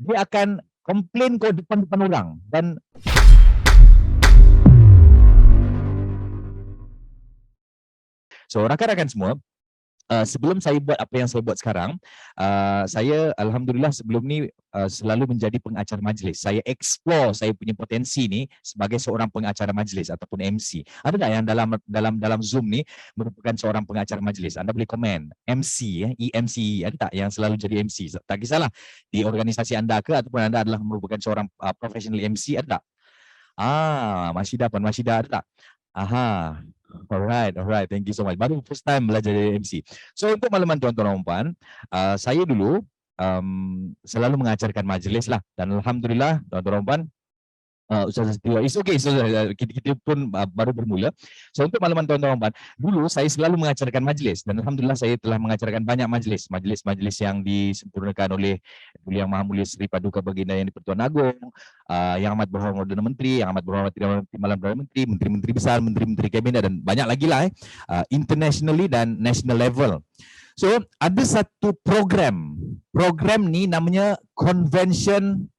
dia akan komplain kau depan-depan orang. Dan so rakan-rakan semua, sebelum saya buat apa yang saya buat sekarang, saya alhamdulillah sebelum ni selalu menjadi pengacara majlis. Saya explore saya punya potensi ni sebagai seorang pengacara majlis ataupun MC. Ada tak yang dalam Zoom ni merupakan seorang pengacara majlis? Anda boleh komen MC, EMC, ada tak yang selalu jadi MC? Tak kisahlah di organisasi anda ke ataupun anda adalah merupakan seorang professional MC, ada tak? Masyidah ada tak? Aha. Alright. Thank you so much. Baru first time belajar jadi MC. So untuk makluman tuan-tuan dan puan, saya dulu selalu mengajarkan majlis lah. Dan alhamdulillah tuan-tuan dan puan, Ustaz Setiwa, it's okay, so, kita pun baru bermula. So untuk makluman tuan-tuan dan puan, dulu saya selalu mengajarkan majlis dan alhamdulillah saya telah mengajarkan banyak majlis yang disempurnakan oleh Yang Maha Mulia Seri Paduka Baginda Yang di-Pertuan Agong, Yang Amat Berhormat Perdana Menteri, Yang Amat Berhormat Timbalan Perdana Menteri, menteri-menteri besar, menteri-menteri kabinet dan banyak lagi lah internationally dan national level. So ada satu program ni namanya Convention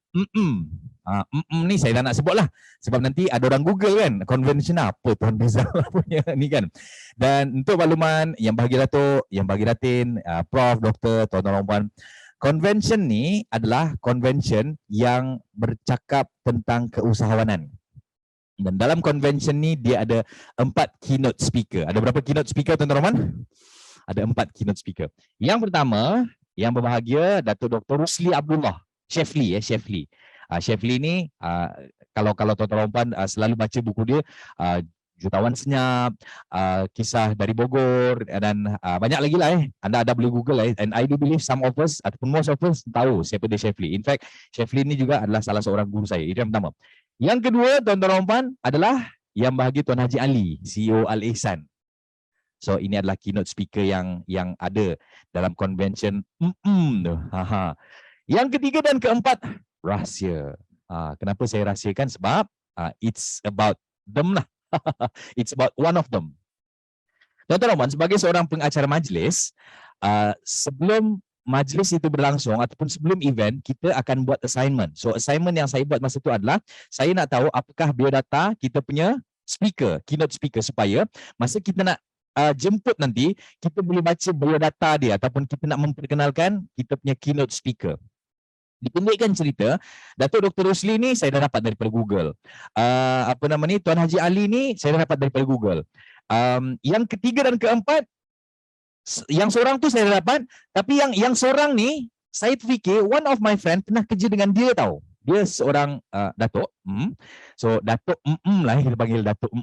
ni saya tak nak sebut lah sebab nanti ada orang Google kan, convention apa Tuan Rizal punya ni kan. Dan untuk makluman yang bahagia Datuk, yang bahagia Datin, Prof, Doktor, tuan-tuan dan puan, convention ni adalah convention yang bercakap tentang keusahawanan. Dan dalam convention ni dia ada 4 keynote speaker. Ada berapa keynote speaker tuan-tuan dan puan? Ada 4 keynote speaker. Yang pertama, yang berbahagia Datuk Dr. Rusli Abdullah, Chef Lee. Chef Lee ni kalau tuan-tuan dan puan selalu baca buku dia, Jutawan Senyap, Kisah dari Bogor dan banyak lagi lah Anda ada boleh Google and I do believe some of us ataupun most of us tahu siapa dia Chef Lee. In fact, Chef Lee ni juga adalah salah seorang guru saya. Itu yang pertama. Yang kedua tuan-tuan dan puan adalah yang bahagia Tuan Haji Ali, CEO Al Ihsan. So ini adalah keynote speaker yang ada dalam convention. Yang ketiga dan keempat, rahsia. Kenapa saya rahsiakan? Sebab it's about them lah. It's about one of them. Tuan-tuan dan puan, sebagai seorang pengacara majlis, sebelum majlis itu berlangsung ataupun sebelum event, kita akan buat assignment. So assignment yang saya buat masa itu adalah, saya nak tahu apakah biodata kita punya speaker, keynote speaker, supaya masa kita nak jemput nanti, kita boleh baca biodata dia ataupun kita nak memperkenalkan kita punya keynote speaker. Dipendekkan cerita, Datuk Dr. Rusli ni saya dah dapat daripada Google. Tuan Haji Ali ni saya dah dapat daripada Google. Yang ketiga dan keempat, yang seorang tu saya dah dapat, tapi yang seorang ni saya terfikir one of my friend pernah kerja dengan dia tau. Dia seorang Datuk. So Datuk lah kita panggil Datuk.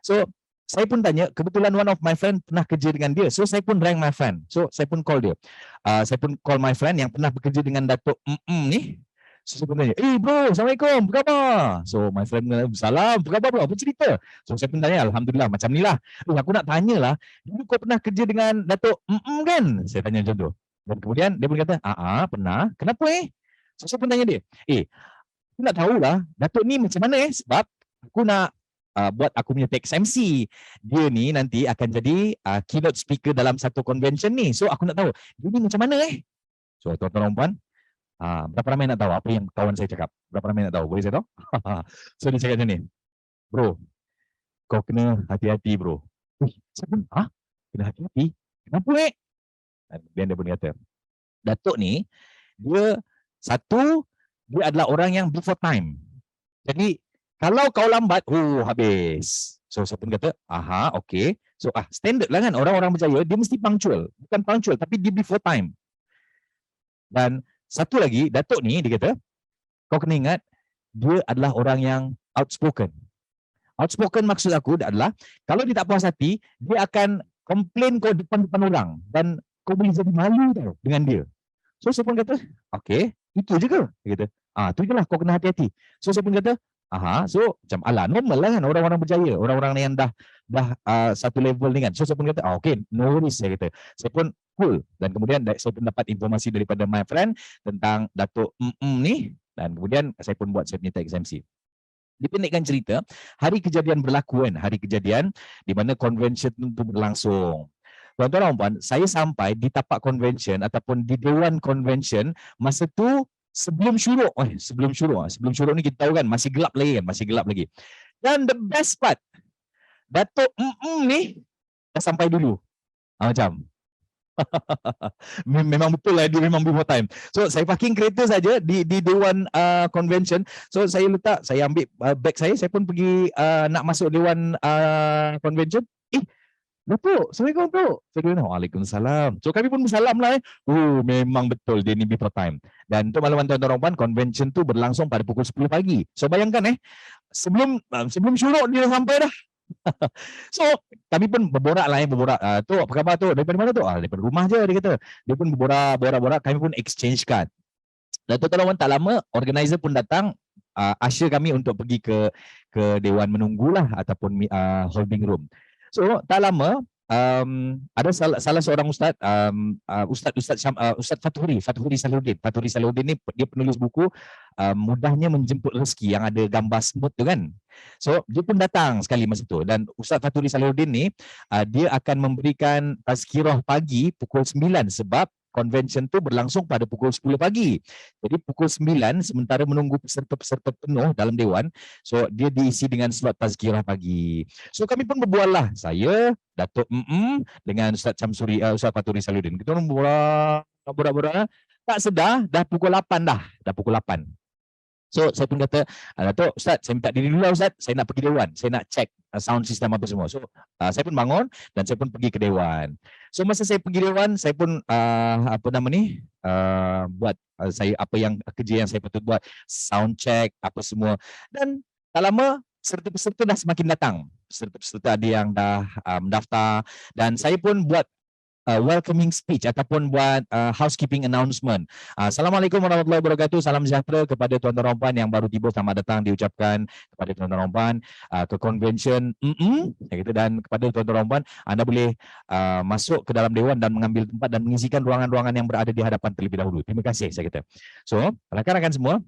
So saya pun tanya, kebetulan one of my friend pernah kerja dengan dia. So saya pun rank my friend. So saya pun call dia. Saya pun call my friend yang pernah bekerja dengan Datuk ni. So saya pun tanya, bro, Assalamualaikum, apa khabar? So my friend bilang, salam, apa khabar bro, apa cerita? So saya pun tanya, alhamdulillah, macam ni lah. Aku nak tanya lah, dulu kau pernah kerja dengan Datuk kan? Saya tanya macam tu. Dan kemudian dia pun kata, pernah. Kenapa So saya pun tanya dia, aku nak tahulah, Datuk ni macam mana sebab aku nak buat aku punya teks MC. Dia ni nanti akan jadi keynote speaker dalam satu convention ni. So aku nak tahu, dia ni macam mana So tuan-tuan dan puan, berapa ramai nak tahu apa yang kawan saya cakap? Berapa ramai nak tahu? Boleh saya tahu? So dia cakap macam ni, bro, kau kena hati-hati bro. Siapa? Kena hati-hati? Kenapa Dan dia pun kata, Datuk ni, dia adalah orang yang before time. Jadi kalau kau lambat, habis. So saya pun kata, okay. So standard lah kan, orang-orang berjaya dia mesti punctual. Bukan punctual, tapi dia before time. Dan satu lagi, Datuk ni dia kata, kau kena ingat, dia adalah orang yang outspoken. Outspoken maksud aku adalah, kalau dia tak puas hati, dia akan komplain kau depan-depan orang. Dan kau boleh jadi malu tau dengan dia. So saya pun kata, okay, itu je ke? Dia kata, itu je lah, kau kena hati-hati. So saya pun kata, so macam normal lah kan orang-orang berjaya, orang-orang yang dah satu level ni kan. So saya pun kata, okay, no worries, saya kata. Saya pun cool. Dan kemudian saya pun dapat informasi daripada my friend tentang Datuk ni. Dan kemudian saya pun buat saya punya teks MC. Dipendekkan cerita, hari kejadian berlaku kan, hari kejadian di mana convention itu berlangsung. Tuan-tuan dan puan, saya sampai di tapak convention ataupun di dewan convention, masa tu sebelum syuruk. Sebelum syuruk ni kita tahu kan masih gelap lagi. Dan the best part, Datuk ni dah sampai dulu. Macam memang betul lah, dia memang before time. So saya parking kereta saja di Dewan Convention. So saya ambil beg saya pun pergi nak masuk Dewan Convention. Datuk, Assalamualaikum Datuk. Saya kata, Waalaikumsalam. So kami pun bersalam lah. Memang betul dia ni before time. Dan untuk makluman tuan-tuan dan puan, convention tu berlangsung pada pukul 10 pagi. So bayangkan sebelum syuruk dia dah sampai dah. So kami pun berborak. Tu apa khabar tu? Daripada mana tu? Daripada rumah je, dia kata. Dia pun berborak, kami pun exchange card. Dan tuan-tuan dan puan, tak lama organizer pun datang usher kami untuk pergi ke Dewan Menunggulah ataupun holding room. So tak lama ada salah seorang ustaz, Ustaz Fathuri Salahuddin. Fathuri Salahuddin ni dia penulis buku Mudahnya Menjemput Rezeki yang ada gambar semut tu kan. So dia pun datang sekali masa tu, dan Ustaz Fathuri Salahuddin ni dia akan memberikan tazkirah pagi pukul 9 sebab convention tu berlangsung pada pukul 10 pagi. Jadi pukul 9 sementara menunggu peserta-peserta penuh dalam dewan, so dia diisi dengan slot tazkirah pagi. So kami pun berbual lah, saya, Datuk dengan Ustaz Fathuri Salahuddin. Kita orang borak, tak sedar dah pukul 8 dah. So saya pun kata, Datuk, Ustaz, saya minta diri dulu lah Ustaz, saya nak pergi dewan, saya nak check sound system apa semua. So saya pun bangun dan saya pun pergi ke dewan. So masa saya pergi dewan, saya pun buat kerja yang saya patut buat, sound check apa semua. Dan tak lama peserta-peserta dah semakin datang. Peserta-peserta ada yang dah mendaftar, dan saya pun buat welcoming speech ataupun buat housekeeping announcement. Assalamualaikum warahmatullahi wabarakatuh. Salam sejahtera kepada tuan-tuan dan puan yang baru tiba. Selamat datang diucapkan kepada tuan-tuan dan puan ke convention dan kepada tuan-tuan dan puan, anda boleh masuk ke dalam dewan dan mengambil tempat dan mengisikan ruangan-ruangan yang berada di hadapan terlebih dahulu. Terima kasih, saya kata. So, rakan-rakan semua,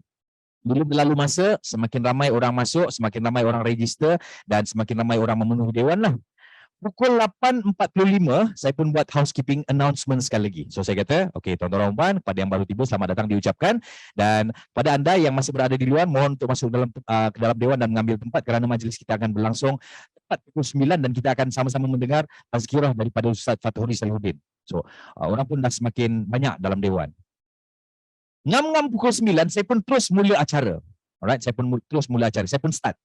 bila berlalu masa, semakin ramai orang masuk, semakin ramai orang register, dan semakin ramai orang memenuhi dewan lah. Pukul 8.45, saya pun buat housekeeping announcement sekali lagi. So saya kata, okey tuan-tuan dan puan, kepada yang baru tiba, selamat datang diucapkan. Dan pada anda yang masih berada di luar, mohon untuk masuk ke dalam dewan dan mengambil tempat, kerana majlis kita akan berlangsung tepat pukul 9 dan kita akan sama-sama mendengar tazkirah daripada Ustaz Fathuri Salahuddin. So orang pun dah semakin banyak dalam dewan. Ngam-ngam pukul 9, saya pun terus mula acara. Alright, saya pun terus mula acara. Saya pun start.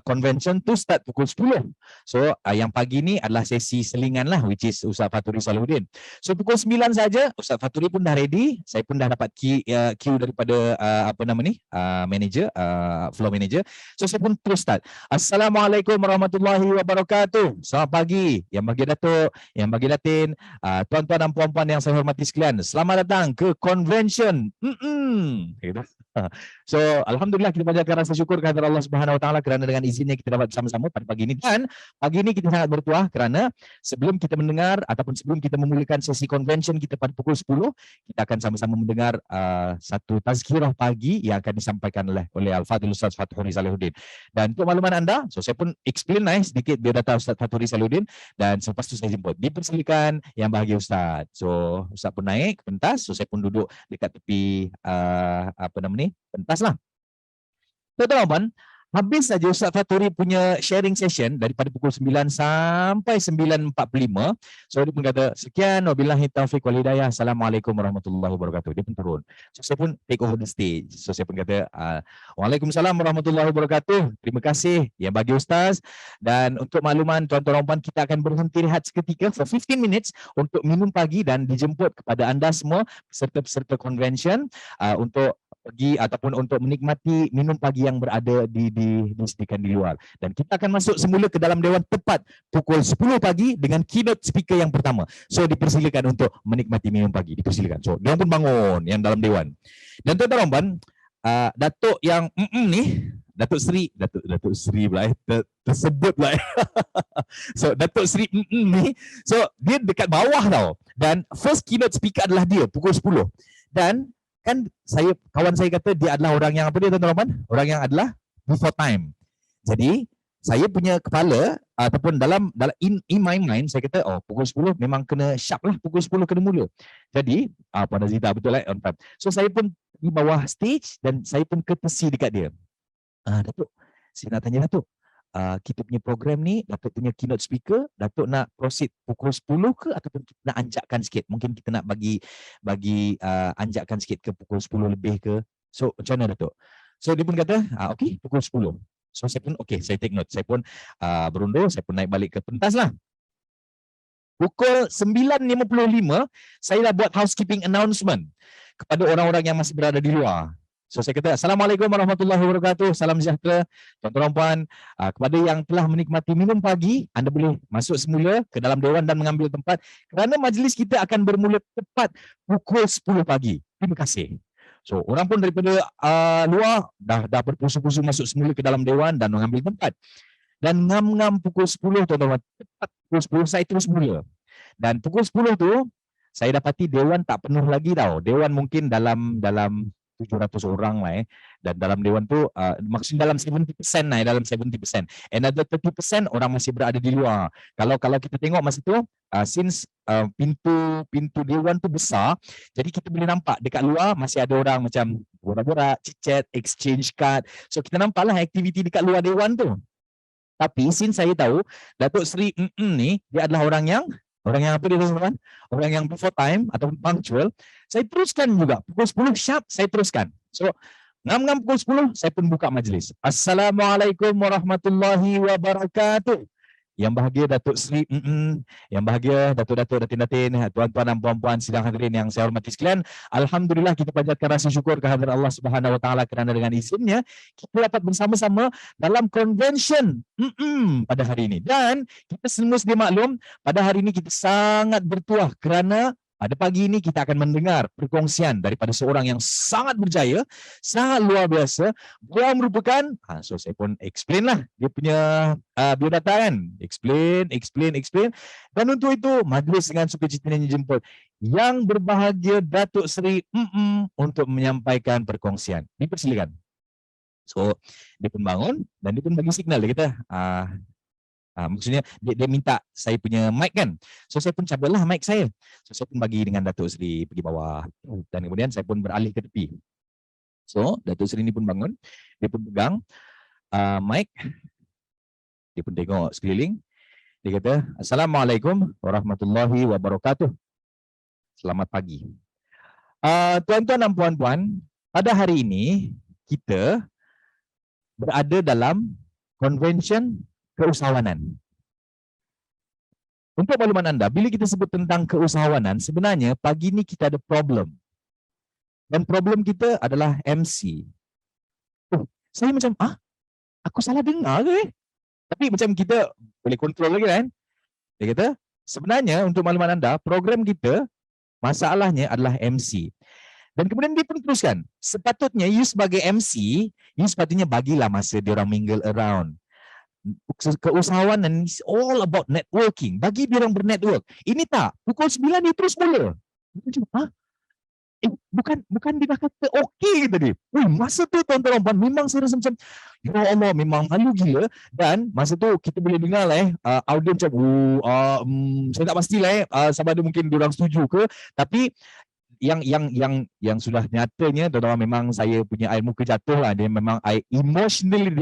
Convention tu start pukul 10. So, yang pagi ni adalah sesi selingan lah, which is Ustaz Fathuri Salahuddin. So, pukul 9 saja, Ustaz Fathuri pun dah ready. Saya pun dah dapat queue daripada manager, floor manager. So, saya pun terus start. Assalamualaikum warahmatullahi wabarakatuh. Selamat pagi, yang bagi Datuk, yang bagi Datin, tuan-tuan dan puan-puan yang saya hormati sekalian. Selamat datang ke convention. So, alhamdulillah kita panjatkan rasa syukur kepada Allah Subhanahu Wa Taala kerana dengan izinnya kita dapat bersama-sama pada pagi ini. Dan pagi ini kita sangat bertuah kerana sebelum kita mendengar ataupun sebelum kita memulakan sesi convention kita pada pukul 10, kita akan sama-sama mendengar satu tazkirah pagi yang akan disampaikan oleh Al-Fadhil Ustaz Fathuri Salahuddin. Dan untuk makluman anda, so saya pun explain sedikit biodata Ustaz Fathuri Salahuddin, dan selepas itu saya jemput. Dipersilakan yang bahagia Ustaz. So Ustaz pun naik ke pentas, so saya pun duduk dekat tepi pentas lah. Tuan-tuan, habis saja Ustaz Fathuri punya sharing session daripada pukul 9 sampai 9.45. So dia pun kata, sekian wabillahi taufiq wal hidayah. Assalamualaikum warahmatullahi wabarakatuh. Dia pun turun. So saya pun take over the stage. So saya pun kata, Waalaikumsalam warahmatullahi wabarakatuh. Terima kasih yang bagi Ustaz. Dan untuk makluman tuan-tuan dan puan, kita akan berhenti rehat seketika for 15 minutes untuk minum pagi dan dijemput kepada anda semua peserta-peserta convention untuk pergi ataupun untuk menikmati minum pagi yang berada disediakan di luar. Dan kita akan masuk semula ke dalam dewan tepat pukul 10 pagi dengan keynote speaker yang pertama. So dipersilakan untuk menikmati minum pagi. Dipersilakan. So dia pun bangun yang dalam dewan. Dan tuan-tuan, Datuk yang ni, Datuk Seri pula tersebut pula. So Datuk Seri ni, so dia dekat bawah tau. Dan first keynote speaker adalah dia pukul 10. Dan kan kawan saya kata dia adalah orang yang apa dia tuan-tuan? Orang yang adalah before time. Jadi saya punya kepala ataupun dalam in my mind saya kata pukul 10 memang kena sharp lah, pukul 10 kena mula. Jadi Puan Azita betul on time. So saya pun di bawah stage dan saya pun courtesy dekat dia. Datuk, saya nak tanya Datuk, kita punya program ni, Datuk punya keynote speaker, Datuk nak proceed pukul 10 ke ataupun kita nak anjakkan sikit? Mungkin kita nak bagi anjakkan sikit ke pukul 10 lebih ke? So macam mana Datuk? So dia pun kata, okey pukul 10. So saya pun saya take note. Saya pun berundur, saya pun naik balik ke pentas lah. Pukul 9.55, saya dah buat housekeeping announcement kepada orang-orang yang masih berada di luar. So saya kata, Assalamualaikum warahmatullahi wabarakatuh, salam sejahtera, tuan-tuan dan puan. Kepada yang telah menikmati minum pagi, anda boleh masuk semula ke dalam dewan dan mengambil tempat kerana majlis kita akan bermula tepat pukul 10 pagi. Terima kasih. So orang pun daripada luar dah berpusu-pusu masuk semula ke dalam dewan dan mengambil tempat. Dan ngam-ngam pukul 10 tuan-tuan, tepat pukul 10 saya terus mula. Dan pukul 10 tu saya dapati dewan tak penuh lagi tau. Dewan mungkin dalam 700 orang lah dan dalam dewan tu maksudnya dalam 70% lah, dalam 70%. Another 30% orang masih berada di luar. Kalau kita tengok masa tu since pintu dewan tu besar, jadi kita boleh nampak dekat luar masih ada orang macam borak-borak, chit-chat, exchange card. So kita nampaklah aktiviti dekat luar dewan tu. Tapi since saya tahu Datuk Seri ni dia adalah orang yang apa dia teman-teman? Orang yang before time atau punctual, saya teruskan juga. Pukul 10 sharp saya teruskan. So, ngam-ngam pukul 10 saya pun buka majlis. Assalamualaikum warahmatullahi wabarakatuh. Yang bahagia Datuk Seri, yang bahagia Datuk-Datuk, Datin-Datin, tuan-tuan dan puan-puan sidang hadirin yang saya hormati sekalian. Alhamdulillah kita panjatkan rasa syukur kehadirat Allah Subhanahu Wa Taala kerana dengan izinnya kita dapat bersama-sama dalam convention pada hari ini. Dan kita semua sedia maklum pada hari ini kita sangat bertuah kerana pada pagi ini kita akan mendengar perkongsian daripada seorang yang sangat berjaya, sangat luar biasa. Beliau merupakan, so saya pun explain lah dia punya biodata kan. Explain. Dan untuk itu, majlis dengan sukacitanya jemput yang berbahagia Datuk Seri untuk menyampaikan perkongsian. Dipersilakan. So, dia pun bangun dan dia pun bagi signal. Dia kata, maksudnya dia minta saya punya mic kan. So saya pun cabutlah mic saya. So saya pun bagi dengan Datuk Seri pergi bawah dan kemudian saya pun beralih ke tepi. So Datuk Seri ni pun bangun, dia pun pegang mic. Dia pun tengok sekeliling. Dia kata, Assalamualaikum warahmatullahi wabarakatuh. Selamat pagi. Tuan-tuan dan puan-puan, pada hari ini kita berada dalam convention keusahawanan. Untuk makluman anda, bila kita sebut tentang keusahawanan, sebenarnya pagi ni kita ada problem. Dan problem kita adalah MC. Saya macam, aku salah dengar ke? Tapi macam kita boleh kontrol lagi kan? Dia kata, sebenarnya untuk makluman anda, program kita, masalahnya adalah MC. Dan kemudian dia pun teruskan, sepatutnya you sebagai MC, you sepatutnya bagilah masa dia orang mingle around. Keusahawanan is all about networking. Bagi dia orang bernetwork. Ini tak, pukul 9 dia terus mula. Bukan dia dah kata okey kata dia. Masa tu tuan-tuan memang saya rasa macam ya Allah memang malu gila. Dan masa tu kita boleh dengar lah audio macam saya tak pastilah sama ada mungkin dia orang setuju ke, tapi yang sudah nyatanya tuan-tuan memang saya punya air muka jatuh lah. Dia memang emotional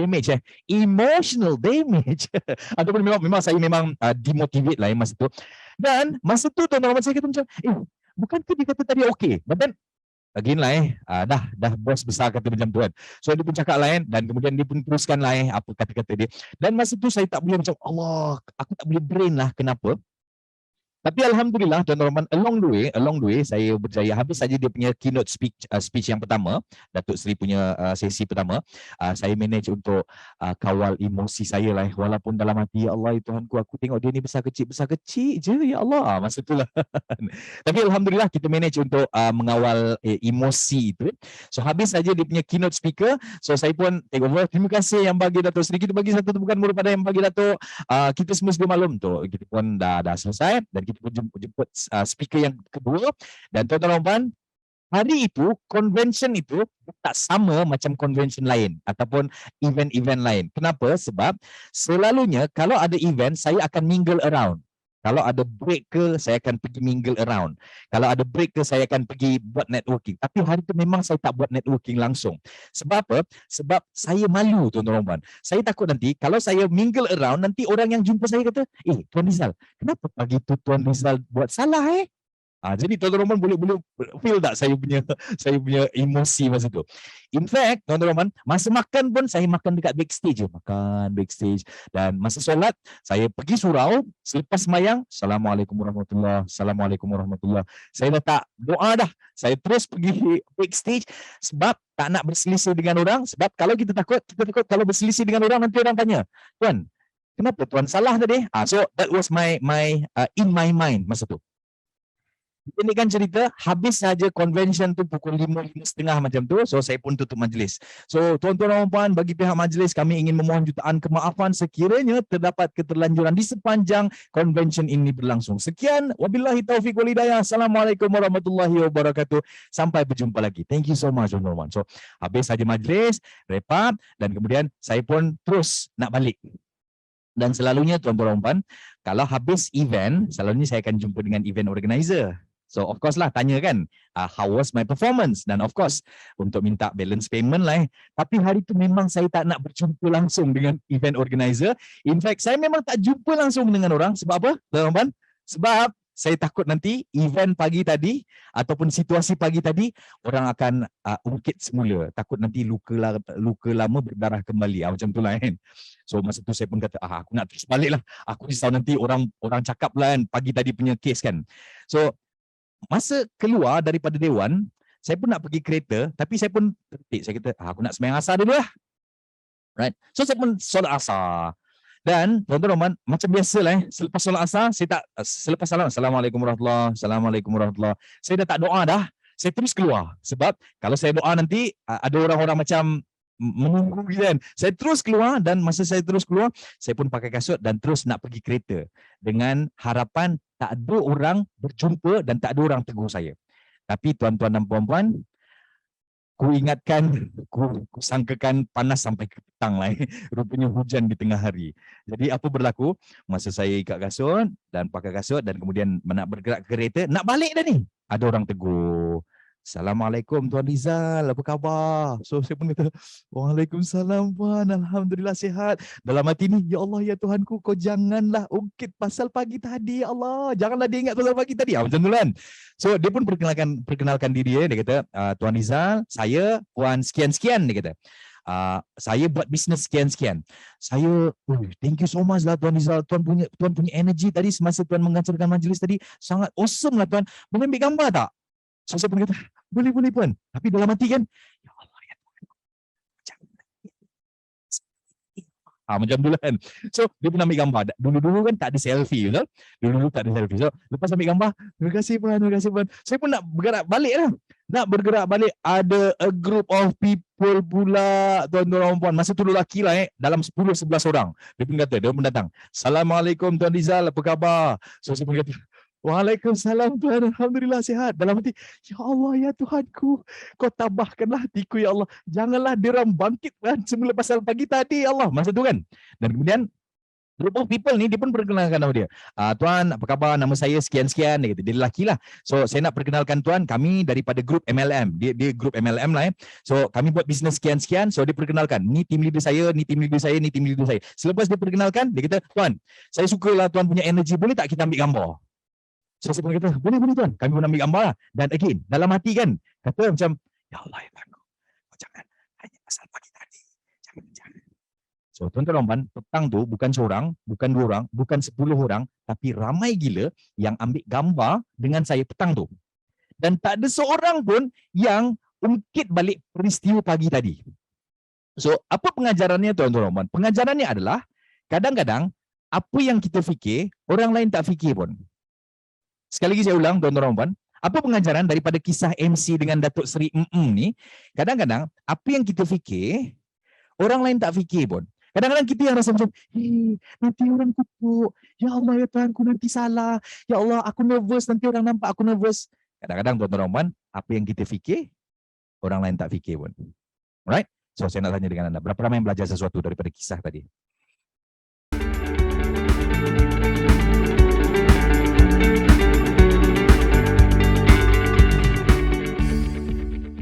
damage ataupun memang saya memang demotivate lah masa tu. Dan masa tu tuan-tuan saya kata macam bukankah dia kata tadi okey, but then again lah dah bos besar kata macam tu kan. So dia pun cakap lah dan kemudian dia pun teruskan lah apa kata-kata dia. Dan masa tu saya tak boleh macam Allah, aku tak boleh brain lah kenapa. Tapi alhamdulillah tuan-tuan, along the way saya berjaya. Habis saja dia punya keynote speech yang pertama, Datuk Seri punya sesi pertama, saya manage untuk kawal emosi saya lah. Walaupun dalam hati, ya Allah Tuhanku, aku tengok dia ni besar kecil je, ya Allah. Masa itulah. Tapi alhamdulillah kita manage untuk mengawal emosi itu. So habis saja dia punya keynote speaker, so saya pun take over. Terima kasih yang bagi Datuk Seri. Kita bagi satu tepukan murah pada yang bagi Datuk. Kita semua sedia maklum tu. Kita pun dah selesai dan kita pun jemput speaker yang kedua. Dan tuan-tuan dan puan, hari itu, convention itu tak sama macam convention lain ataupun event-event lain. Kenapa? Sebab selalunya kalau ada event, saya akan mingle around. Kalau ada break ke, saya akan pergi mingle around. Kalau ada break ke, saya akan pergi buat networking. Tapi hari itu memang saya tak buat networking langsung. Sebab apa? Sebab saya malu, tuan-tuan dan puan. Saya takut nanti, kalau saya mingle around, nanti orang yang jumpa saya kata, Tuan Rizal, kenapa pagi tu Tuan Rizal buat salah jadi tuan-tuan Roman boleh feel tak saya punya saya punya emosi masa tu. In fact, tuan-tuan Roman, masa makan pun saya makan dekat backstage je, makan backstage, dan masa solat saya pergi surau selepas sembahyang, Assalamualaikum warahmatullahi, Assalamualaikum warahmatullahi. Saya dah tak doa dah. Saya terus pergi backstage sebab tak nak berselisih dengan orang, sebab kalau kita takut kalau berselisih dengan orang nanti orang tanya, "Tuan, kenapa tuan salah tadi?" So that was my in my mind masa tu. Ini kan cerita, habis saja convention tu pukul 5:30 macam tu, so saya pun tutup majlis. So tuan-tuan dan puan, bagi pihak majlis kami ingin memohon jutaan kemaafan sekiranya terdapat keterlanjuran di sepanjang convention ini berlangsung. Sekian, wabillahi taufiq wal hidayah. Assalamualaikum warahmatullahi wabarakatuh. Sampai berjumpa lagi. Thank you so much tuan-tuan. So habis saja majlis, wrap up, dan kemudian saya pun terus nak balik. Dan selalunya tuan-tuan dan puan, kalau habis event, selalunya saya akan jumpa dengan event organizer. So of course lah tanya kan, how was my performance? Dan of course untuk minta balance payment lah. Tapi hari tu memang saya tak nak berjumpa langsung dengan event organizer. In fact saya memang tak jumpa langsung dengan orang. Sebab apa? Tuan-tuan? Sebab saya takut nanti event pagi tadi ataupun situasi pagi tadi orang akan ungkit semula. Takut nanti luka lama berdarah kembali. Macam tu lah kan. So masa tu saya pun kata, aku nak terus balik lah. Aku risau nanti orang cakap lah kan pagi tadi punya case kan. So masa keluar daripada dewan, saya pun nak pergi kereta, tapi saya pun tertik. Saya kata, aku nak sembahyang asar dulu lah. Right? So saya pun solat asar. Dan tuan-tuan macam biasalah selepas solat asar, saya tak selepas salam, Assalamualaikum warahmatullahi, Assalamualaikum warahmatullahi. Saya dah tak doa dah. Saya terus keluar. Sebab kalau saya doa nanti ada orang-orang macam menunggu gitu kan. Saya terus keluar, dan masa saya terus keluar, saya pun pakai kasut dan terus nak pergi kereta dengan harapan tak ada orang berjumpa dan tak ada orang tegur saya. Tapi tuan-tuan dan puan-puan, ku ingatkan, ku sangkakan panas sampai ke petang lah. Rupanya hujan di tengah hari. Jadi apa berlaku? Masa saya ikat kasut dan pakai kasut dan kemudian nak bergerak ke kereta, nak balik dah ni, ada orang tegur. Assalamualaikum Tuan Rizal, apa khabar? So saya pun kata, Waalaikumsalam Puan, Alhamdulillah sihat. Dalam hati ni, ya Allah ya Tuhanku, kau janganlah ungkit pasal pagi tadi, ya Allah. Janganlah dia ingat pasal pagi tadi. Macam tu kan. So dia pun perkenalkan diri dia kata, Tuan Rizal, saya Puan sekian-sekian, dia kata. Saya buat bisnes sekian-sekian. Saya, thank you so much lah Tuan Rizal. Tuan punya energy tadi semasa Tuan mengajarkan majlis tadi sangat awesome lah Tuan. Boleh ambil gambar tak? So saya pun kata, boleh Puan. Tapi dalam hati kan, ya Allah ya Tuhan. Macam tu kan. So dia pun ambil gambar. Dulu-dulu kan tak ada selfie. Betul? Dulu-dulu tak ada selfie. So lepas ambil gambar, terima kasih Puan. Saya pun nak bergerak balik lah. Nak bergerak balik, ada a group of people pula, tuan-tuan dan puan. Masa tu lelaki lah dalam 10-11 orang. Dia pun datang. Assalamualaikum Tuan Rizal, apa khabar? So saya pun kata, Waalaikumsalam Tuhan, Alhamdulillah sihat. Dalam hati, ya Allah ya Tuhanku, kau tabahkanlah hatiku ya Allah. Janganlah diorang bangkit kan semula pasal pagi tadi ya Allah. Masa tu kan. Dan kemudian group of people ni dia pun perkenalkan nama dia. Tuan, apa khabar? Nama saya sekian-sekian. Dia kata, dia lelaki lah. So saya nak perkenalkan Tuan, kami daripada grup MLM. Dia grup MLM lah. So kami buat bisnes sekian-sekian. So dia perkenalkan, ni team leader saya, ni team leader saya, ni team leader saya. Selepas dia perkenalkan, dia kata, Tuan, saya sukalah Tuan punya energy. Boleh tak kita ambil gambar? So saya pun kata, boleh Tuan. Kami pun ambil gambar lah. Dan again, dalam hati kan, kata macam, ya Allah ya Tuhan, kau jangan hanya pasal pagi tadi. Jangan. So tuan-tuan, petang tu bukan seorang, bukan dua orang, bukan 10 orang, tapi ramai gila yang ambil gambar dengan saya petang tu. Dan tak ada seorang pun yang ungkit balik peristiwa pagi tadi. So apa pengajarannya tuan-tuan? Pengajarannya adalah, kadang-kadang apa yang kita fikir, orang lain tak fikir pun. Sekali lagi saya ulang tuan-tuan, apa pengajaran daripada kisah MC dengan Datuk Seri ni? Kadang-kadang apa yang kita fikir, orang lain tak fikir pun. Kadang-kadang kita yang rasa macam, nanti orang kutuk. Ya Allah ya Tuhanku, nanti salah. Ya Allah, aku nervous, nanti orang nampak aku nervous. Kadang-kadang tuan-tuan Puan, apa yang kita fikir, orang lain tak fikir pun. Alright? So, saya nak tanya dengan anda, berapa ramai yang belajar sesuatu daripada kisah tadi?